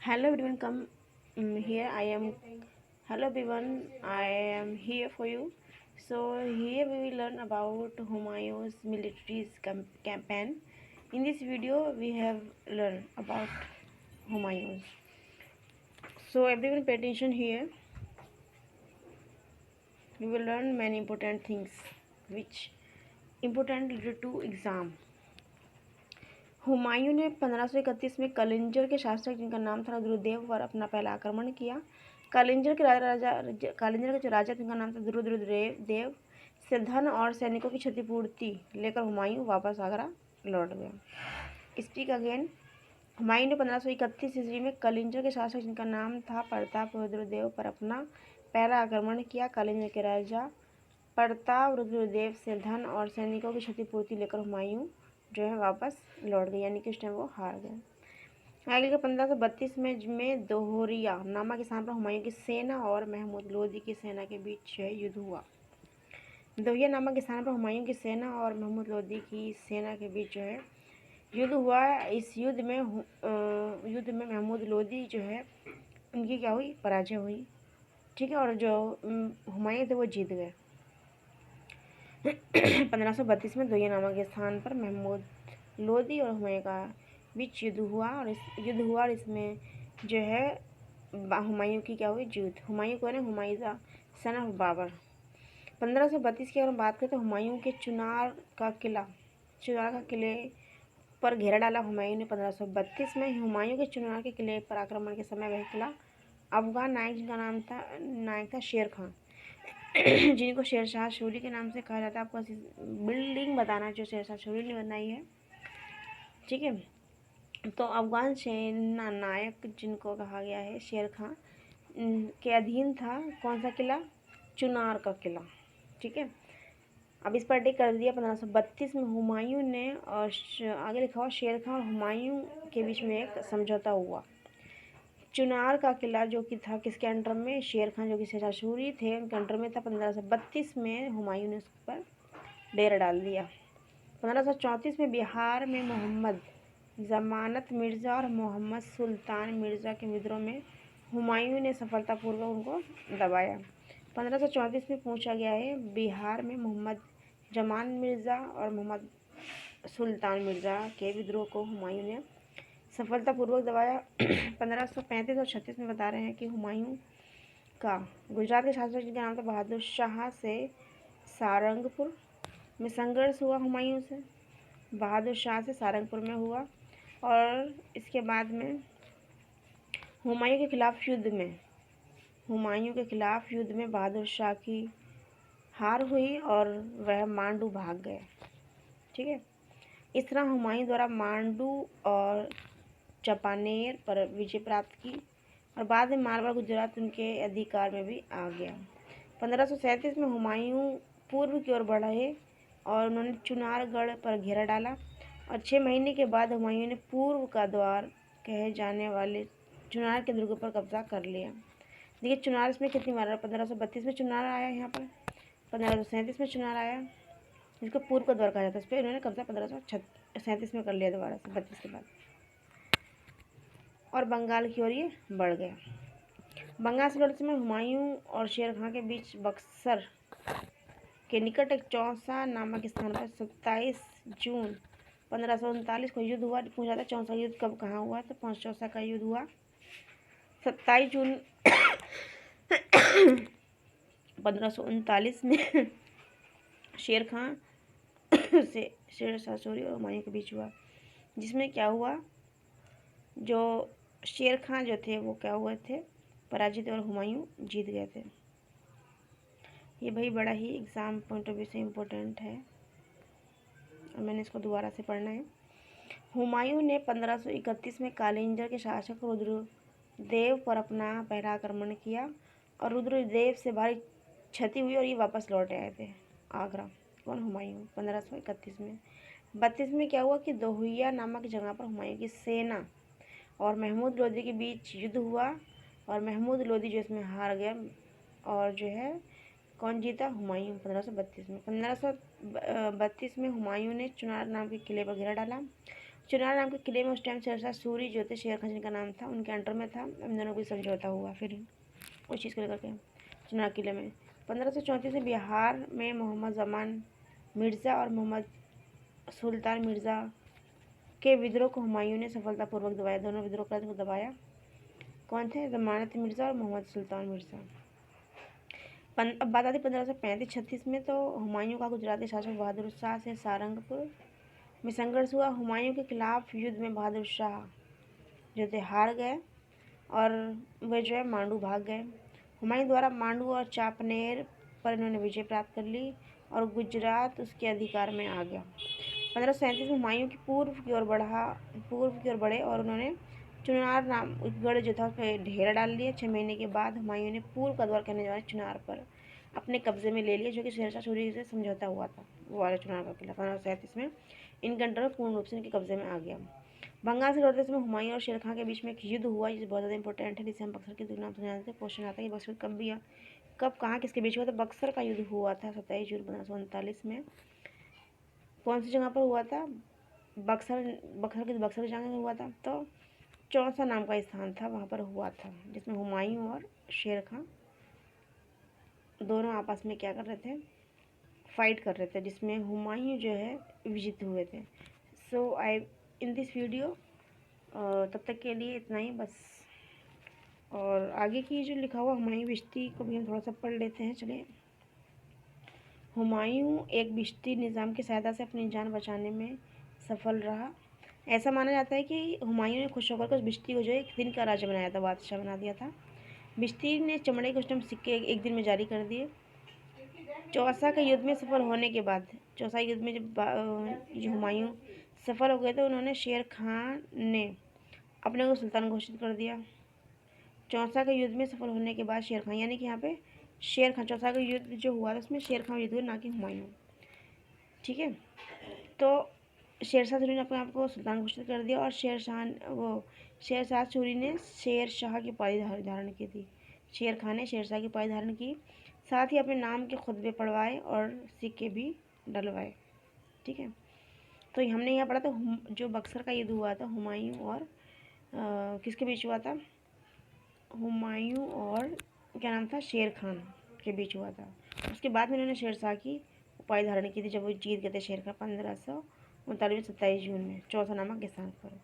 Hello everyone, come here. I am. Hello everyone, I am here for you. So here we will learn about Humayun's military campaign. In this video, we have learned about Humayun. So everyone, pay attention here. We will learn many important things which important related to exam. Humayun ने 1531 में कलिंजर के शासक जिनका नाम था रुद्रदेव पर अपना पहला आक्रमण किया। कलिंजर के जो राजा जिनका नाम था रुद्रदेव से धन और सैनिकों की क्षतिपूर्ति लेकर हुमायूं वापस आगरा लौट गया। Speak again. हुमायूं ने 1531 ईस्वी में कलिंजर के शासक जिनका नाम था प्रताप रुद्रदेव पर अपना पहला आक्रमण किया। कलिंजर के राजा प्रताप रुद्रदेव से धन और सैनिकों की क्षतिपूर्ति लेकर हुमायूं जो है वापस लौट गए, यानी कि उस टाइम वो हार गए। आगे का 1532 में दोहरिया नामक स्थान पर हुमायूं की सेना और महमूद लोदी की सेना के बीच जो है युद्ध हुआ। दोहरिया नामक स्थान पर हुमायूं की सेना और महमूद लोदी की सेना के बीच जो है युद्ध हुआ। इस युद्ध में महमूद लोदी जो है उनकी क्या हुई, पराजय हुई। ठीक है, और जो हुमायूं थे वो जीत गए। 1532 में दोहरिया नामक स्थान पर महमूद लोदी और हुमायूं का बीच युद्ध हुआ और इसमें जो है हुमायूं की क्या हुई, जीत। हुमायूं को ना हुमायूं सन ऑफ बाबर। 1532 की अगर हम बात करें तो हुमायूं के चुनार का किले पर घेरा डाला हुमायूं ने 1532 में। हुमायूं के चुनार के किले पर आक्रमण के समय वह किला अफगान नायक जिनका नायक था शेर खां जिनको शेरशाह सूरी के नाम से कहा जाता है। आपको बिल्डिंग बताना जो शेरशाह सूरी ने बनाई है। ठीक है, तो अफगान सेना नायक जिनको कहा गया है शेर खां के अधीन था कौन सा किला, चुनार का किला। ठीक है, अब इस पर टिक कर दिया। 1532 में हुमायूं ने और आगे लिखा हुआ शेर खां और हुमायूं के बीच में एक समझौता हुआ। चुनार का किला जो कि था किसके अंडर में, शेर खां जो कि शेरशाह सूरी थे उनके अंडर में था। 1532 में हुमायूं ने उस पर डेरा डाल दिया। 1534 में बिहार में मोहम्मद जमानत मिर्ज़ा और मोहम्मद सुल्तान मिर्ज़ा के विद्रोह में हुमायूं ने सफलतापूर्वक उनको दबाया। 1534 में पूछा गया है बिहार में मोहम्मद जमान मिर्ज़ा और मोहम्मद सुल्तान मिर्ज़ा के विद्रोह को हुमायूं ने सफलतापूर्वक दबाया। 1535 और 36 में बता रहे हैं कि हुमायूं का गुजरात के शासक जिनका नाम था बहादुर शाह से सारंगपुर में संघर्ष हुआ। हुमायूं से बहादुर शाह से सारंगपुर में हुआ और इसके बाद में हुमायूं के खिलाफ युद्ध में बहादुर शाह की हार हुई और वह मांडू भाग गए। ठीक है, इस तरह हुमायूं द्वारा मांडू और चंपानेर पर विजय प्राप्त की और बाद में मारवाड़ गुजरात उनके अधिकार में भी आ गया। 1537 में हुमायूं पूर्व की ओर बढ़े और उन्होंने चुनारगढ़ पर घेरा डाला और 6 महीने के बाद हुमायूं ने पूर्व का द्वार कहे जाने वाले चुनार के दुर्ग पर कब्जा कर लिया। देखिए चुनार इसमें कितनी बार, 1532 में चुनार आया, यहाँ पर 1537 में चुनार आया, जिसको पूर्व का द्वार कहा जाता है। इस पर इन्होंने कब्जा 1537 में कर लिया दोबारा से 32 के बाद, और बंगाल की ओर ये बढ़ गया। बंगाल से लड़ते समय हुमायूं और शेर खां के बीच बक्सर के निकट एक चौसा नामक स्थान पर 27 जून 1539 को युद्ध हुआ। पूछा था चौसा युद्ध कब कहाँ हुआ, तो 5 चौसा का युद्ध हुआ 27 जून 1539 में शेर खां से शेरशाह सूरी और हुमायूं के बीच हुआ, जिसमें क्या हुआ, जो शेर खां जो थे वो क्या हुए थे, पराजित, और हुमायूं जीत गए थे। ये भाई बड़ा ही एग्ज़ाम पॉइंट ऑफ व्यू से इम्पोर्टेंट है और मैंने इसको दोबारा से पढ़ना है। हुमायूं ने 1531 में कालिंजर के शासक रुद्रदेव पर अपना पहला आक्रमण किया और रुद्रदेव से भारी क्षति हुई और ये वापस लौट आए थे आगरा। कौन, हुमायूं। 1531 में 32 में क्या हुआ कि दोहैया नामक जगह पर हुमायूं की सेना और महमूद लोदी के बीच युद्ध हुआ और महमूद लोदी जो इसमें हार गया और जो है कौन जीता, हुमायूं। 1532 में 1532 में हुमायूं ने चुनार नाम के किले पर घेरा डाला चुनार नाम के किले में उस टाइम शेरशाह सूरी जो थे, शेर खान जिनका नाम था, उनके अंडर में था। इन दोनों को समझौता हुआ फिर उस चीज़ को लेकर के चुनार किले में। 1534 में बिहार में मोहम्मद जमान मिर्ज़ा और मोहम्मद सुल्तान मिर्ज़ा के विद्रोह को हुमायूं ने सफलतापूर्वक दबाया। दोनों विद्रोह कर को दबाया। कौन थे? ज़मानत मिर्ज़ा और मोहम्मद सुल्तान मिर्ज़ा। अब बात आती 1535-36 में। तो हुमायूं का गुजराती शासक बहादुर शाह से सारंगपुर में संघर्ष हुआ। हुमायूं के खिलाफ युद्ध में बहादुर शाह जो थे हार गए और वे जो है मांडू भाग गए। हुमायूं द्वारा मांडू और चांपनेर पर इन्होंने विजय प्राप्त कर ली और गुजरात उसके अधिकार में आ गया। 1537 में हुमायूं की पूर्व की ओर बढ़े और उन्होंने चुनार नाम गढ़ जो था उस पर ढेर डाल लिया। 6 महीने के बाद हुमायूं ने पूर्व का दौर करने वाले चुनार पर अपने कब्जे में ले लिया, जो कि शेरशाह सूरी से समझौता हुआ था। वो वाला चुनार का किला 1537 में इन कंट्रोल पूर्ण रूप से इनके कब्जे में आ गया। बंगाल से लौटते समय हुमायूं और शेर खां के बीच में एक युद्ध हुआ, जिसे बहुत ज़्यादा इंपॉर्टेंट है, जिसे हम बक्सर के नाम से जानते हैं। क्वेश्चन आता है कि बक्सर कब भी कब कहाँ किसके बीच हुआ था? बक्सर का युद्ध हुआ था 27 जून 1539 में। कौन सी जगह पर हुआ था? बक्सर की जगह में हुआ था। तो चौसा नाम का स्थान था, वहाँ पर हुआ था, जिसमें हुमायूं और शेर खां दोनों आपस में क्या कर रहे थे? फाइट कर रहे थे, जिसमें हुमायूं जो है विजित हुए थे। सो आई इन दिस वीडियो तब तक के लिए इतना ही बस। और आगे की जो लिखा हुआ हुमायूं बिश्ती को भी हम थोड़ा सा पढ़ लेते हैं। चलिए। हुमायूं एक बिश्ती निज़ाम की सहायता से अपनी जान बचाने में सफल रहा। ऐसा माना जाता है कि हुमायूं ने खुश होकर उस बिश्ती को जो एक दिन का राजा बनाया था, बादशाह बना दिया था। बिश्ती ने चमड़े के उस सिक्के एक दिन में जारी कर दिए। चौसा के युद्ध में सफल होने के बाद, चौसा युद्ध में जो हुमायूं सफल हो गए थे, उन्होंने शेर खान ने अपने को सुल्तान घोषित कर दिया। चौसा के युद्ध में सफल होने के बाद शेर खान, यानी कि यहाँ पे शेर खान, चौसा का युद्ध जो हुआ था उसमें शेर खान युद्ध हुआ, ना कि हुमायूं। ठीक है। तो शेरशाह सूरी ने अपने आप को सुल्तान घोषित कर दिया और शेरशाह सूरी ने शेर शाह की उपाधि धारण की थी। शेर खान ने शेरशाह की उपाधि धारण की, साथ ही अपने नाम के खुतबे पढ़वाए और सिक्के भी डलवाए। ठीक है। तो हमने यहाँ पढ़ा था जो बक्सर का युद्ध हुआ था हुमायूं और किसके बीच हुआ था? हुमायूं और क्या नाम था? शेर खान के बीच हुआ था। उसके बाद में इन्होंने शेरशाह की उपाधि धारण की थी, जब वो जीत गए थे शेर खान 1539 27 जून में चौसा नामक स्थान पर।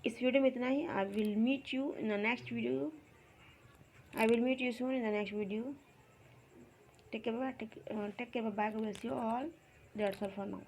इस वीडियो में इतना ही। I will meet you in the next video. I will meet you soon in the next video. Take care, bye. Take care, bye. God bless you all. That's all for now.